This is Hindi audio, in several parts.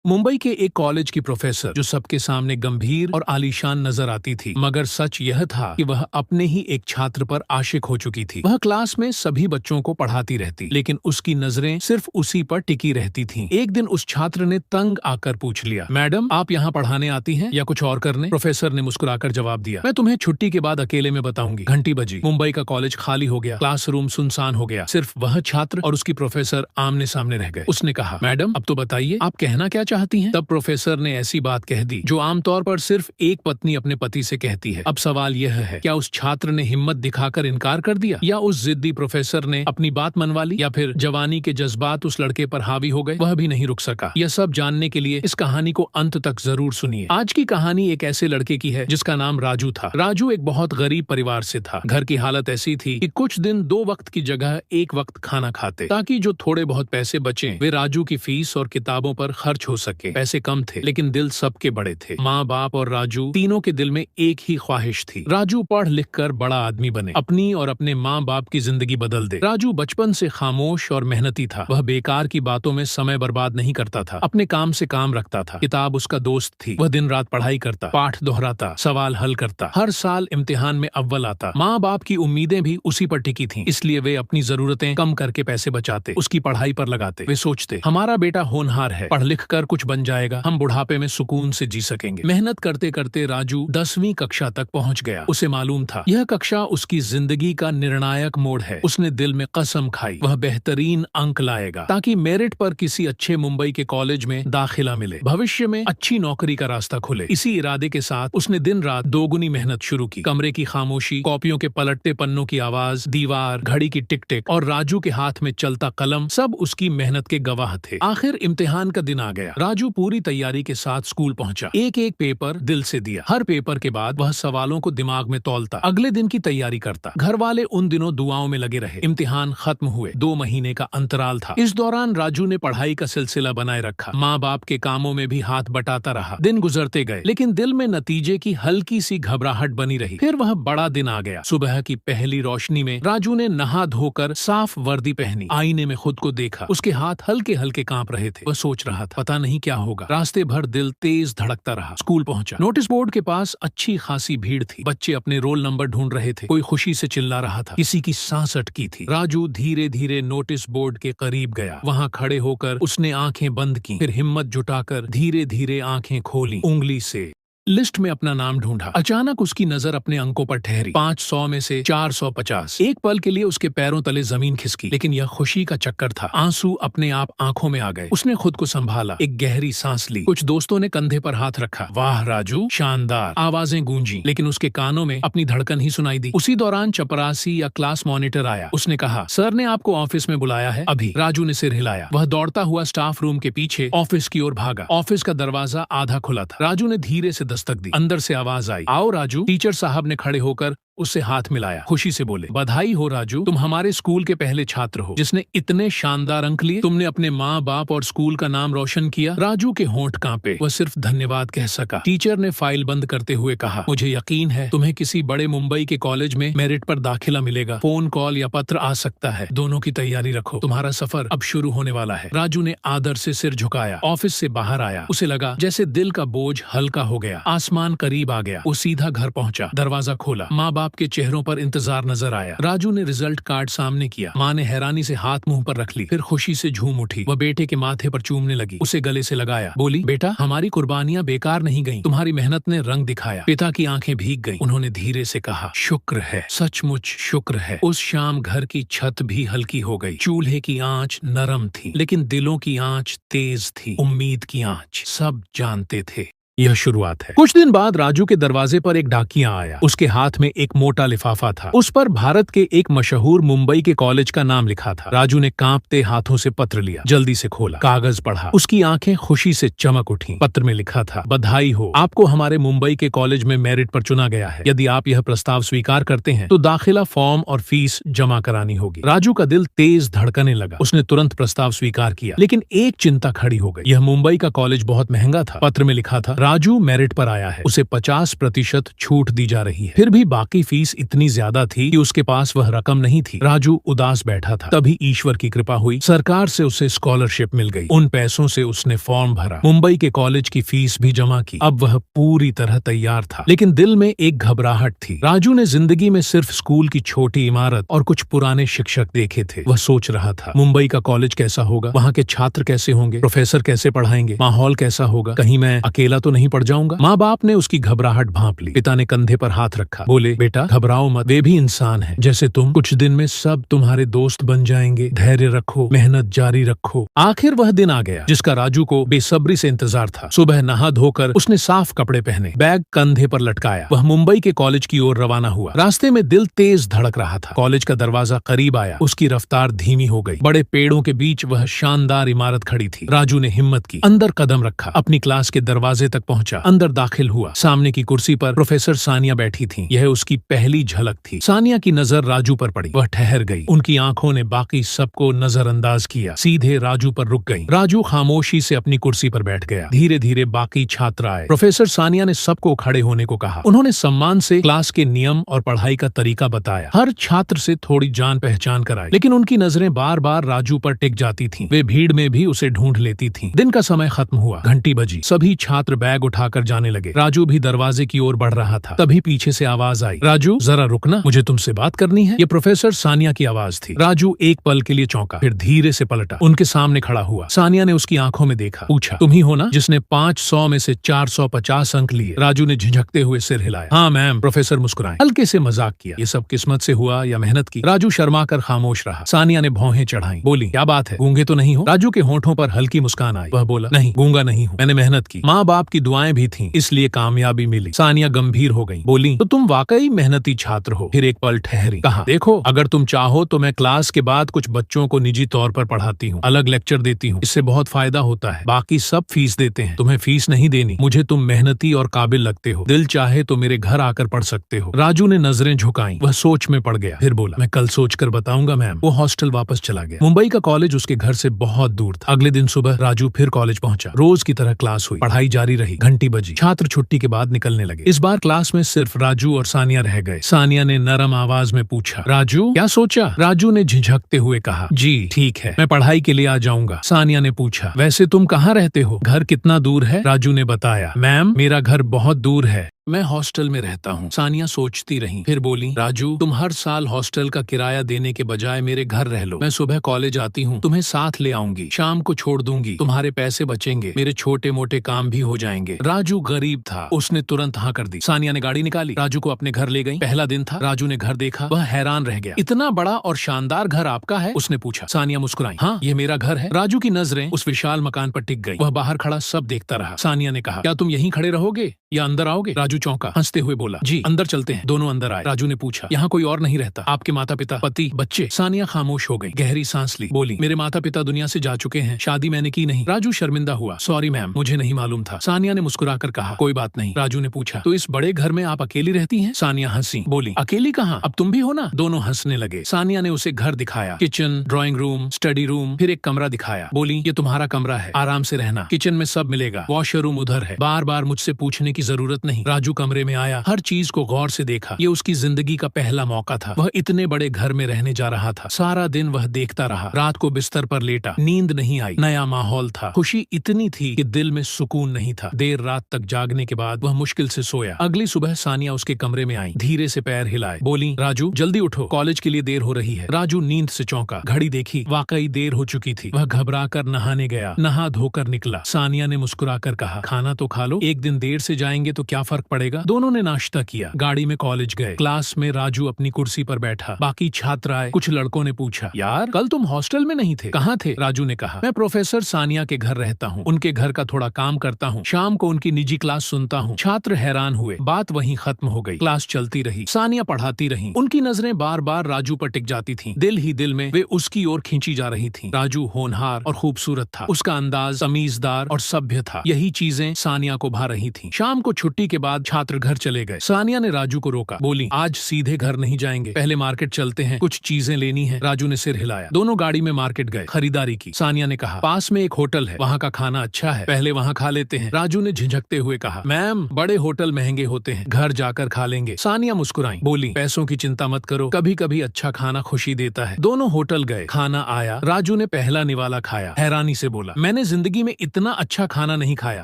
मुंबई के एक कॉलेज की प्रोफेसर जो सबके सामने गंभीर और आलीशान नजर आती थी, मगर सच यह था कि वह अपने ही एक छात्र पर आशिक हो चुकी थी। वह क्लास में सभी बच्चों को पढ़ाती रहती, लेकिन उसकी नजरें सिर्फ उसी पर टिकी रहती थीं। एक दिन उस छात्र ने तंग आकर पूछ लिया, मैडम आप यहाँ पढ़ाने आती हैं या कुछ और करने? प्रोफेसर ने मुस्कुराकर जवाब दिया, मैं तुम्हें छुट्टी के बाद अकेले में बताऊंगी। घंटी बजी, मुंबई का कॉलेज खाली हो गया, क्लासरूम सुनसान हो गया, सिर्फ वह छात्र और उसकी प्रोफेसर आमने सामने रह गए। उसने कहा, मैडम अब तो बताइए आप कहना क्या चाहती हैं? तब प्रोफेसर ने ऐसी बात कह दी जो आमतौर पर सिर्फ एक पत्नी अपने पति से कहती है। अब सवाल यह है, क्या उस छात्र ने हिम्मत दिखाकर इनकार कर दिया, या उस जिद्दी प्रोफेसर ने अपनी बात मनवा ली, या फिर जवानी के जज्बात उस लड़के पर हावी हो गए? वह भी नहीं रुक सका। यह सब जानने के लिए इस कहानी को अंत तक जरूर सुनिए। आज की कहानी एक ऐसे लड़के की है जिसका नाम राजू था। राजू एक बहुत गरीब परिवार से था। घर की हालत ऐसी थी कि कुछ दिन 2 वक्त की जगह 1 वक्त खाना खाते, ताकि जो थोड़े बहुत पैसे बचे वे राजू की फीस और किताबों पर खर्च हो सके। पैसे कम थे, लेकिन दिल सबके बड़े थे। माँ बाप और राजू तीनों के दिल में एक ही ख्वाहिश थी, राजू पढ़ लिख कर बड़ा आदमी बने, अपनी और अपने माँ बाप की जिंदगी बदल दे। राजू बचपन से खामोश और मेहनती था। वह बेकार की बातों में समय बर्बाद नहीं करता था, अपने काम से काम रखता था। किताब उसका दोस्त थी। वह दिन रात पढ़ाई करता, पाठ दोहराता, सवाल हल करता, हर साल इम्तिहान में अव्वल आता। माँ बाप की उम्मीदें भी उसी पर टिकी थीं, इसलिए वे अपनी जरूरतें कम करके पैसे बचाते, उसकी पढ़ाई पर लगाते। वे सोचते, हमारा बेटा होनहार है, पढ़ लिख कर कुछ बन जाएगा, हम बुढ़ापे में सुकून से जी सकेंगे। मेहनत करते करते राजू 10वीं कक्षा तक पहुंच गया। उसे मालूम था यह कक्षा उसकी जिंदगी का निर्णायक मोड़ है। उसने दिल में कसम खाई, वह बेहतरीन अंक लाएगा ताकि मेरिट पर किसी अच्छे मुंबई के कॉलेज में दाखिला मिले, भविष्य में अच्छी नौकरी का रास्ता खुले। इसी इरादे के साथ उसने दिन रात दोगुनी मेहनत शुरू की। कमरे की खामोशी, कॉपियों के पलटते पन्नों की आवाज, दीवार, घड़ी की टिक टिक और राजू के हाथ में चलता कलम, सब उसकी मेहनत के गवाह थे। आखिर इम्तिहान का दिन आ गया। राजू पूरी तैयारी के साथ स्कूल पहुंचा। एक एक पेपर दिल से दिया। हर पेपर के बाद वह सवालों को दिमाग में तौलता, अगले दिन की तैयारी करता। घर वाले उन दिनों दुआओं में लगे रहे। इम्तिहान खत्म हुए, 2 महीने का अंतराल था। इस दौरान राजू ने पढ़ाई का सिलसिला बनाए रखा, माँ बाप के कामों में भी हाथ बटाता रहा। दिन गुजरते गए, लेकिन दिल में नतीजे की हल्की सी घबराहट बनी रही। फिर वह बड़ा दिन आ गया। सुबह की पहली रोशनी में राजू ने नहा धोकर साफ वर्दी पहनी, आईने में खुद को देखा। उसके हाथ हल्के हल्के कांप रहे थे। वह सोच रहा था, पता नहीं क्या होगा। रास्ते भर दिल तेज धड़कता रहा। स्कूल पहुंचा। नोटिस बोर्ड के पास अच्छी खासी भीड़ थी। बच्चे अपने रोल नंबर ढूंढ रहे थे। कोई खुशी से चिल्ला रहा था, किसी की सांस अटकी थी। राजू धीरे धीरे नोटिस बोर्ड के करीब गया। वहां खड़े होकर उसने आंखें बंद की, फिर हिम्मत जुटाकर धीरे धीरे आंखें खोली। उंगली से लिस्ट में अपना नाम ढूंढा। अचानक उसकी नजर अपने अंकों पर ठहरी। 500 में से 450। एक पल के लिए उसके पैरों तले जमीन खिसकी, लेकिन यह खुशी का चक्कर था। आंसू अपने आप आंखों में आ गए। उसने खुद को संभाला, एक गहरी सांस ली। कुछ दोस्तों ने कंधे पर हाथ रखा। वाह राजू, शानदार। आवाजें गूंजी, लेकिन उसके कानों में अपनी धड़कन ही सुनाई दी। उसी दौरान चपरासी या क्लास मॉनिटर आया। उसने कहा, सर ने आपको ऑफिस में बुलाया है अभी। राजू ने सिर हिलाया। वह दौड़ता हुआ स्टाफ रूम के पीछे ऑफिस की ओर भागा। ऑफिस का दरवाजा आधा खुला था। राजू ने धीरे से दस्तक दी। अंदर से आवाज आई, आओ राजू। टीचर साहब ने खड़े होकर उससे हाथ मिलाया। खुशी से बोले, बधाई हो राजू, तुम हमारे स्कूल के पहले छात्र हो जिसने इतने शानदार अंक लिए। तुमने अपने माँ बाप और स्कूल का नाम रोशन किया। राजू के होंठ कांपे। वह सिर्फ धन्यवाद कह सका। टीचर ने फाइल बंद करते हुए कहा, मुझे यकीन है तुम्हें किसी बड़े मुंबई के कॉलेज में मेरिट पर दाखिला मिलेगा। फोन कॉल या पत्र आ सकता है। दोनों की तैयारी रखो, तुम्हारा सफर अब शुरू होने वाला है। राजू ने आदर से सिर झुकाया। ऑफिस से बाहर आया। उसे लगा जैसे दिल का बोझ हल्का हो गया। आसमान करीब आ गया। वो सीधा घर पहुंचा। दरवाजा खोला। माँ बाप के चेहरों पर इंतजार नजर आया। राजू ने रिजल्ट कार्ड सामने किया। माँ ने हैरानी से हाथ मुंह पर रख ली, फिर खुशी से झूम उठी। वह बेटे के माथे पर चूमने लगी, उसे गले से लगाया। बोली, बेटा हमारी कुर्बानियां बेकार नहीं गईं, तुम्हारी मेहनत ने रंग दिखाया। पिता की आंखें भीग गईं। उन्होंने धीरे से कहा, शुक्र है, सचमुच शुक्र है। उस शाम घर की छत भी हल्की हो गई। चूल्हे की आंच नरम थी, लेकिन दिलों की आंच तेज थी। उम्मीद की आंच। सब जानते थे यह शुरुआत है। कुछ दिन बाद राजू के दरवाजे पर एक डाकिया आया। उसके हाथ में एक मोटा लिफाफा था। उस पर भारत के एक मशहूर मुंबई के कॉलेज का नाम लिखा था। राजू ने कांपते हाथों से पत्र लिया, जल्दी से खोला, कागज पढ़ा। उसकी आंखें खुशी से चमक उठी। पत्र में लिखा था, बधाई हो, आपको हमारे मुंबई के कॉलेज में मेरिट पर चुना गया है। यदि आप यह प्रस्ताव स्वीकार करते हैं तो दाखिला फॉर्म और फीस जमा करानी होगी। राजू का दिल तेज धड़कने लगा। उसने तुरंत प्रस्ताव स्वीकार किया, लेकिन एक चिंता खड़ी हो गई। यह मुंबई का कॉलेज बहुत महंगा था। पत्र में लिखा था, राजू मेरिट पर आया है, उसे 50% छूट दी जा रही है, फिर भी बाकी फीस इतनी ज्यादा थी कि उसके पास वह रकम नहीं थी। राजू उदास बैठा था, तभी ईश्वर की कृपा हुई, सरकार से उसे स्कॉलरशिप मिल गई। उन पैसों से उसने फॉर्म भरा, मुंबई के कॉलेज की फीस भी जमा की। अब वह पूरी तरह तैयार था, लेकिन दिल में एक घबराहट थी। राजू ने जिंदगी में सिर्फ स्कूल की छोटी इमारत और कुछ पुराने शिक्षक देखे थे। वह सोच रहा था, मुंबई का कॉलेज कैसा होगा, वहाँ के छात्र कैसे होंगे, प्रोफेसर कैसे पढ़ाएंगे, माहौल कैसा होगा, कहीं मैं अकेला तो नहीं पड़ जाऊंगा। माँ बाप ने उसकी घबराहट भांप ली। पिता ने कंधे पर हाथ रखा, बोले, बेटा घबराओ मत, वे भी इंसान हैं जैसे तुम, कुछ दिन में सब तुम्हारे दोस्त बन जाएंगे, धैर्य रखो, मेहनत जारी रखो। आखिर वह दिन आ गया जिसका राजू को बेसब्री से इंतजार था। सुबह नहा धोकर उसने साफ कपड़े पहने, बैग कंधे पर लटकाया, वह मुंबई के कॉलेज की ओर रवाना हुआ। रास्ते में दिल तेज धड़क रहा था। कॉलेज का दरवाजा करीब आया, उसकी रफ्तार धीमी हो गई। बड़े पेड़ों के बीच वह शानदार इमारत खड़ी थी। राजू ने हिम्मत की, अंदर कदम रखा, अपनी क्लास के दरवाजे तक पहुंचा, अंदर दाखिल हुआ। सामने की कुर्सी पर प्रोफेसर सानिया बैठी थी। यह उसकी पहली झलक थी। सानिया की नजर राजू पर पड़ी, वह ठहर गई। उनकी आंखों ने बाकी सबको नजरअंदाज किया, सीधे राजू पर रुक गई। राजू खामोशी से अपनी कुर्सी पर बैठ गया। धीरे धीरे बाकी छात्र आए। प्रोफेसर सानिया ने सबको खड़े होने को कहा। उन्होंने सम्मान से क्लास के नियम और पढ़ाई का तरीका बताया। हर छात्र से थोड़ी जान पहचान कराई, लेकिन उनकी नजरें बार बार राजू पर टिक जाती थीं। वे भीड़ में भी उसे ढूंढ लेती थीं। दिन का समय खत्म हुआ, घंटी बजी, सभी छात्र बैग उठाकर जाने लगे। राजू भी दरवाजे की ओर बढ़ रहा था, तभी पीछे से आवाज आई, राजू जरा रुकना, मुझे तुमसे बात करनी है। ये प्रोफेसर सानिया की आवाज थी। राजू एक पल के लिए चौंका, फिर धीरे से पलटा, उनके सामने खड़ा हुआ। सानिया ने उसकी आंखों में देखा, पूछा, तुम ही हो ना जिसने 500 में से 450 अंक लिए? राजू ने झिझकते हुए सिर हिलाया। हाँ मैम, प्रोफेसर मुस्कुराए, हल्के से मजाक किया। ये सब किस्मत से हुआ या मेहनत की? राजू शर्मा कर खामोश रहा। सानिया ने भौहें चढ़ाई, बोली, क्या बात है, गूंगे तो नहीं हो? राजू के होंठों पर हल्की मुस्कान आई। वह बोला, नहीं, गूंगा नहीं हूँ, मैंने मेहनत की, माँ बाप की दुआएं भी थीं, इसलिए कामयाबी मिली। सानिया गंभीर हो गई, बोली, तो तुम वाकई मेहनती छात्र हो? फिर एक पल ठहरी, कहा, देखो, अगर तुम चाहो तो मैं क्लास के बाद कुछ बच्चों को निजी तौर पर पढ़ाती हूँ, अलग लेक्चर देती हूँ, इससे बहुत फायदा होता है। बाकी सब फीस देते हैं, तुम्हें फीस नहीं देनी। मुझे तुम मेहनती और काबिल लगते हो, दिल चाहे तो मेरे घर आकर पढ़ सकते हो। राजू ने नजरें झुकाई, वह सोच में पड़ गया, फिर बोला, मैं कल सोच कर बताऊंगा मैम। वो हॉस्टल वापस चला गया। मुंबई का कॉलेज उसके घर से बहुत दूर था। अगले दिन सुबह राजू फिर कॉलेज पहुंचा। रोज की तरह क्लास हुई, पढ़ाई जारी रही। घंटी बजी, छात्र छुट्टी के बाद निकलने लगे। इस बार क्लास में सिर्फ राजू और सानिया रह गए। सानिया ने नरम आवाज में पूछा, राजू क्या सोचा? राजू ने झिझकते हुए कहा, जी ठीक है, मैं पढ़ाई के लिए आ जाऊंगा। सानिया ने पूछा, वैसे तुम कहाँ रहते हो? घर कितना दूर है? राजू ने बताया, मैम मेरा घर बहुत दूर है, मैं हॉस्टल में रहता हूँ। सानिया सोचती रही, फिर बोली, राजू तुम हर साल हॉस्टल का किराया देने के बजाय मेरे घर रह लो। मैं सुबह कॉलेज आती हूँ, तुम्हें साथ ले आऊंगी, शाम को छोड़ दूंगी, तुम्हारे पैसे बचेंगे, मेरे छोटे मोटे काम भी हो जाएंगे। राजू गरीब था, उसने तुरंत हाँ कर दी। सानिया ने गाड़ी निकाली, राजू को अपने घर ले गई। पहला दिन था, राजू ने घर देखा, वह हैरान रह गया। इतना बड़ा और शानदार घर आपका है? उसने पूछा। सानिया मुस्कुराई, हाँ ये मेरा घर है। राजू की नजरें उस विशाल मकान पर टिक गई। वह बाहर खड़ा सब देखता रहा। सानिया ने कहा, क्या तुम यहीं खड़े रहोगे या अंदर आओगे? राजू चौंका, हंसते हुए बोला, जी अंदर चलते हैं। दोनों अंदर आए। राजू ने पूछा, यहाँ कोई और नहीं रहता? आपके माता पिता, पति, बच्चे? सानिया खामोश हो गई, गहरी सांस ली, बोली, मेरे माता पिता दुनिया से जा चुके हैं, शादी मैंने की नहीं। राजू शर्मिंदा हुआ, सॉरी मैम, मुझे नहीं मालूम था। सानिया ने मुस्कुराकर कहा, कोई बात नहीं। राजू ने पूछा, तो इस बड़े घर में आप अकेली रहती हैं? सानिया हंसी, बोली, अकेली कहाँ, अब तुम भी हो ना। दोनों हंसने लगे। सानिया ने उसे घर दिखाया, kitchen, drawing room, study room, फिर एक कमरा दिखाया। बोली, ये तुम्हारा कमरा है, आराम से रहना, किचन में सब मिलेगा, वॉशरूम उधर है, बार बार मुझसे पूछने की जरूरत नहीं। राजू कमरे में आया, हर चीज को गौर से देखा। ये उसकी जिंदगी का पहला मौका था। वह इतने बड़े घर में रहने जा रहा था। सारा दिन वह देखता रहा। रात को बिस्तर पर लेटा, नींद नहीं आई। नया माहौल था, खुशी इतनी थी कि दिल में सुकून नहीं था। देर रात तक जागने के बाद वह मुश्किल से सोया। अगली सुबह सानिया उसके कमरे में आई, धीरे से पैर हिलाए, बोली, राजू जल्दी उठो, कॉलेज के लिए देर हो रही है। राजू नींद से चौंका, घड़ी देखी, वाकई देर हो चुकी थी। वह घबरा कर नहाने गया, नहा धोकर निकला। सानिया ने मुस्कुराकर कहा, खाना तो खा लो, एक दिन देर से जाएंगे तो क्या फर्क पड़ेगा। दोनों ने नाश्ता किया, गाड़ी में कॉलेज गए। क्लास में राजू अपनी कुर्सी पर बैठा, बाकी छात्र आए। कुछ लड़कों ने पूछा, यार कल तुम हॉस्टल में नहीं थे, कहाँ थे? राजू ने कहा, मैं प्रोफेसर सानिया के घर रहता हूँ, उनके घर का थोड़ा काम करता हूँ, शाम को उनकी निजी क्लास सुनता हूँ। छात्र हैरान हुए, बात वहीं खत्म हो गई। क्लास चलती रही, सानिया पढ़ाती रही। उनकी नजरें बार बार राजू पर टिक जाती थीं। दिल ही दिल में वे उसकी ओर खींची जा रही थीं। राजू होनहार और खूबसूरत था, उसका अंदाज तमीजदार और सभ्य था। यही चीजें सानिया को भा रही थीं। शाम शाम को छुट्टी के बाद छात्र घर चले गए। सानिया ने राजू को रोका, बोली आज सीधे घर नहीं जाएंगे, पहले मार्केट चलते हैं, कुछ चीजें लेनी है। राजू ने सिर हिलाया। दोनों गाड़ी में मार्केट गए, खरीदारी की। सानिया ने कहा पास में एक होटल है, वहाँ का खाना अच्छा है, पहले वहाँ खा लेते हैं। राजू ने झिझकते हुए कहा मैम बड़े होटल महंगे होते हैं, घर जाकर खा लेंगे। सानिया मुस्कुराई, बोली पैसों की चिंता मत करो, कभी कभी अच्छा खाना खुशी देता है। दोनों होटल गए, खाना आया। राजू ने पहला निवाला खाया, हैरानी से बोला मैंने जिंदगी में इतना अच्छा खाना नहीं खाया।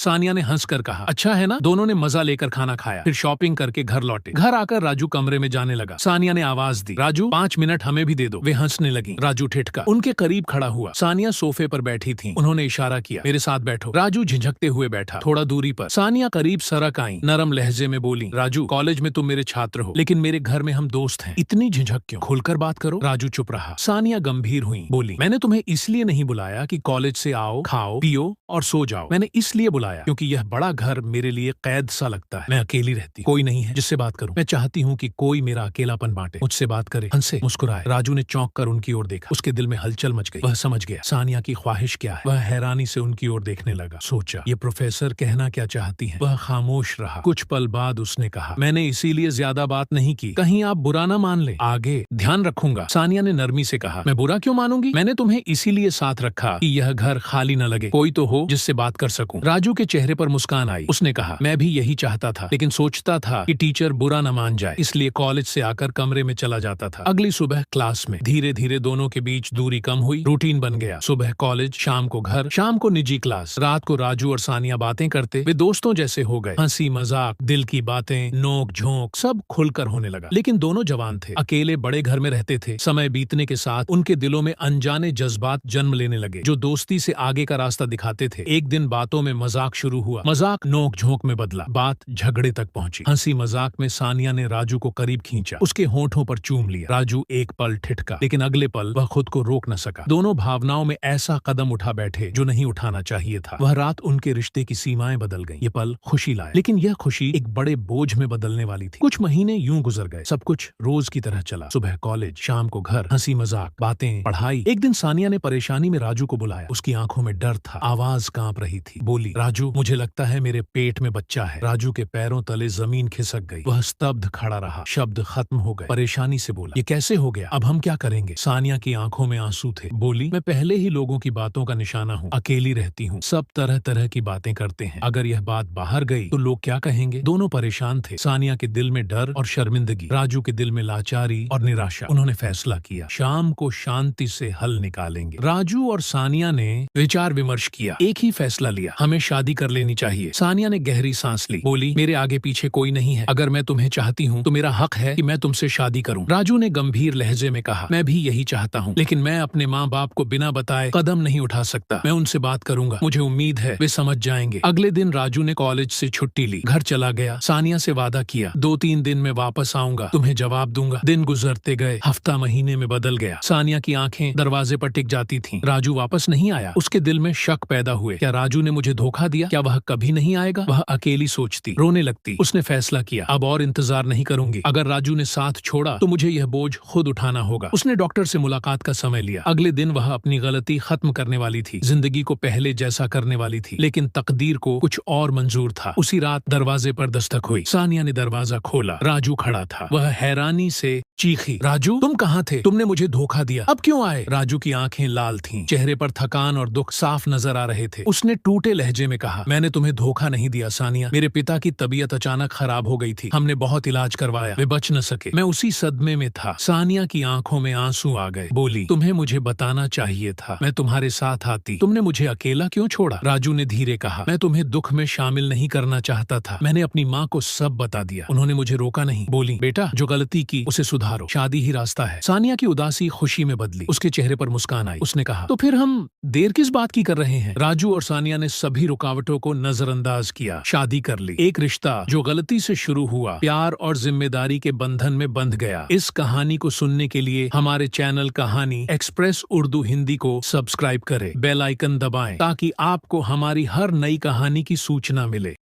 सानिया ने हंसकर कहा अच्छा है ना। दोनों ने मजा लेकर खाना खाया, फिर शॉपिंग करके घर लौटे। घर आकर राजू कमरे में जाने लगा। सानिया ने आवाज दी राजू 5 मिनट हमें भी दे दो। वे हंसने लगी। राजू ठिठका, उनके करीब खड़ा हुआ। सानिया सोफे पर बैठी थी, उन्होंने इशारा किया मेरे साथ बैठो। राजू झिझकते हुए बैठा, थोड़ा दूरी पर। सानिया करीब सरक आई, नरम लहजे में बोली राजू कॉलेज में तुम मेरे छात्र हो, लेकिन मेरे घर में हम दोस्त हैं, इतनी झिझक क्यों, खुलकर बात करो। राजू चुप रहा। सानिया गंभीर हुई, बोली मैंने तुम्हें इसलिए नहीं बुलाया कि कॉलेज से आओ, खाओ पियो और सो जाओ। मैंने इसलिए बुलाया क्योंकि यह बड़ा घर मेरे लिए कैद सा लगता है। मैं अकेली रहती, कोई नहीं है जिससे बात करूं। मैं चाहती हूं कि कोई मेरा अकेलापन बांटे, मुझसे बात करे, हंसे, मुस्कुराए। राजू ने चौंक कर उनकी ओर देखा। उसके दिल में हलचल मच गई। वह समझ गया सानिया की ख्वाहिश क्या है। वह हैरानी से उनकी ओर देखने लगा। सोचा ये प्रोफेसर कहना क्या चाहती है। वह खामोश रहा। कुछ पल बाद उसने कहा मैंने इसीलिए ज्यादा बात नहीं की, कहीं आप बुरा न मान ले, आगे ध्यान रखूंगा। सानिया ने नरमी से कहा मैं बुरा क्यों मानूंगी, मैंने तुम्हें इसीलिए साथ रखा कि यह घर खाली न लगे, कोई तो हो जिससे बात कर सकूं। राजू के चेहरे पर मुस्कान आई। उसने कहा मैं भी यही चाहता था, लेकिन सोचता था कि टीचर बुरा न मान जाए, इसलिए कॉलेज से आकर कमरे में चला जाता था। अगली सुबह क्लास में धीरे धीरे दोनों के बीच दूरी कम हुई। रूटीन बन गया, सुबह कॉलेज, शाम को घर, शाम को निजी क्लास। रात को राजू और सानिया बातें करते, वे दोस्तों जैसे हो गए। हंसी मजाक, दिल की बातें, नोक झोंक, सब खुलकर होने लगा। लेकिन दोनों जवान थे, अकेले बड़े घर में रहते थे। समय बीतने के साथ उनके दिलों में अनजाने जज्बात जन्म लेने लगे, जो दोस्ती से आगे का रास्ता दिखाते थे। एक दिन बातों में मजाक शुरू हुआ, मजाक नोक झोंक में बदला, बात झगड़े तक पहुंची। हंसी मजाक में सानिया ने राजू को करीब खींचा, उसके होंठों पर चूम लिया। राजू एक पल ठिठका, लेकिन अगले पल वह खुद को रोक न सका। दोनों भावनाओं में ऐसा कदम उठा बैठे जो नहीं उठाना चाहिए था। वह रात उनके रिश्ते की सीमाएं बदल गईं। ये पल खुशी लाए, लेकिन यह खुशी एक बड़े बोझ में बदलने वाली थी। कुछ महीने यूं गुजर गए, सब कुछ रोज की तरह चला। सुबह कॉलेज, शाम को घर, हंसी मजाक, बातें, पढ़ाई। एक दिन सानिया ने परेशानी में राजू को बुलाया। उसकी आंखों में डर था, आवाज कांप रही थी। बोली राजू मुझे लगता है मेरे पेट में बच्चा है। राजू के पैरों तले जमीन खिसक गई। वह स्तब्ध खड़ा रहा, शब्द खत्म हो गए। परेशानी से बोला ये कैसे हो गया, अब हम क्या करेंगे। सानिया की आंखों में आंसू थे। बोली मैं पहले ही लोगों की बातों का निशाना हूँ, अकेली रहती हूँ, सब तरह तरह की बातें करते हैं, अगर यह बात बाहर गई तो लोग क्या कहेंगे। दोनों परेशान थे, सानिया के दिल में डर और शर्मिंदगी, राजू के दिल में लाचारी और निराशा। उन्होंने फैसला किया शाम को शांति से हल निकालेंगे। राजू और सानिया ने विचार विमर्श किया, एक ही फैसला लिया, हमें शादी कर लेनी चाहिए। सानिया ने गहरी सांस ली, बोली मेरे आगे पीछे कोई नहीं है, अगर मैं तुम्हें चाहती हूँ तो मेरा हक है कि मैं तुमसे शादी करूँ। राजू ने गंभीर लहजे में कहा मैं भी यही चाहता हूँ, लेकिन मैं अपने माँ बाप को बिना बताए कदम नहीं उठा सकता। मैं उनसे बात करूंगा, मुझे उम्मीद है वे समझ जाएंगे। अगले दिन राजू ने कॉलेज से छुट्टी ली, घर चला गया। सानिया से वादा किया 2-3 दिन में वापस आऊंगा, तुम्हें जवाब दूंगा। दिन गुजरते गए, हफ्ता महीने में बदल गया। सानिया की आंखें दरवाजे पर टिक जाती थीं। राजू वापस नहीं आया। उसके दिल में शक पैदा हुए, क्या राजू ने मुझे धोखा दिया, क्या वह कभी नहीं आएगा। वह अकेली सोचती, रोने लगती। उसने फैसला किया अब और इंतजार नहीं करूंगी, अगर राजू ने साथ छोड़ा तो मुझे यह बोझ खुद उठाना होगा। उसने डॉक्टर से मुलाकात का समय लिया। अगले दिन वह अपनी गलती खत्म करने वाली थी, जिंदगी को पहले जैसा करने वाली थी, लेकिन तकदीर को कुछ और मंजूर था। उसी रात दरवाजे पर दस्तक हुई। सानिया ने दरवाजा खोला, राजू खड़ा था। वह हैरानी से चीखी, राजू तुम कहाँ थे, तुमने मुझे धोखा दिया, अब क्यों आए। राजू की आंखें लाल थीं, चेहरे पर थकान और दुख साफ नजर आ रहे थे। उसने टूटे लहजे में कहा मैंने तुम्हें धोखा नहीं दिया सानिया, मेरे पिता की तबीयत अचानक खराब हो गई थी, हमने बहुत इलाज करवाया, वे बच न सके, मैं उसी सदमे में था। सानिया की आंखों में आंसू आ गए। बोली तुम्हें मुझे बताना चाहिए था, मैं तुम्हारे साथ आती, तुमने मुझे अकेला क्यों छोड़ा। राजू ने धीरे कहा मैं तुम्हें दुख में शामिल नहीं करना चाहता था, मैंने अपनी माँ को सब बता दिया, उन्होंने मुझे रोका नहीं। बोली बेटा जो गलती की उसे सुधारो, शादी ही रास्ता है। सानिया की उदासी खुशी में बदली, उसके चेहरे पर मुस्कान आई। उसने कहा तो फिर हम देर किस बात की कर रहे हैं। राजू और सानिया ने सभी रुकावटों को नजरअंदाज किया, शादी कर ली। एक रिश्ता जो गलती से शुरू हुआ प्यार और जिम्मेदारी के बंधन में बंध गया। इस कहानी को सुनने के लिए हमारे चैनल कहानी एक्सप्रेस उर्दू हिंदी को सब्सक्राइब करें, बेल आइकन दबाएं ताकि आपको हमारी हर नई कहानी की सूचना मिले।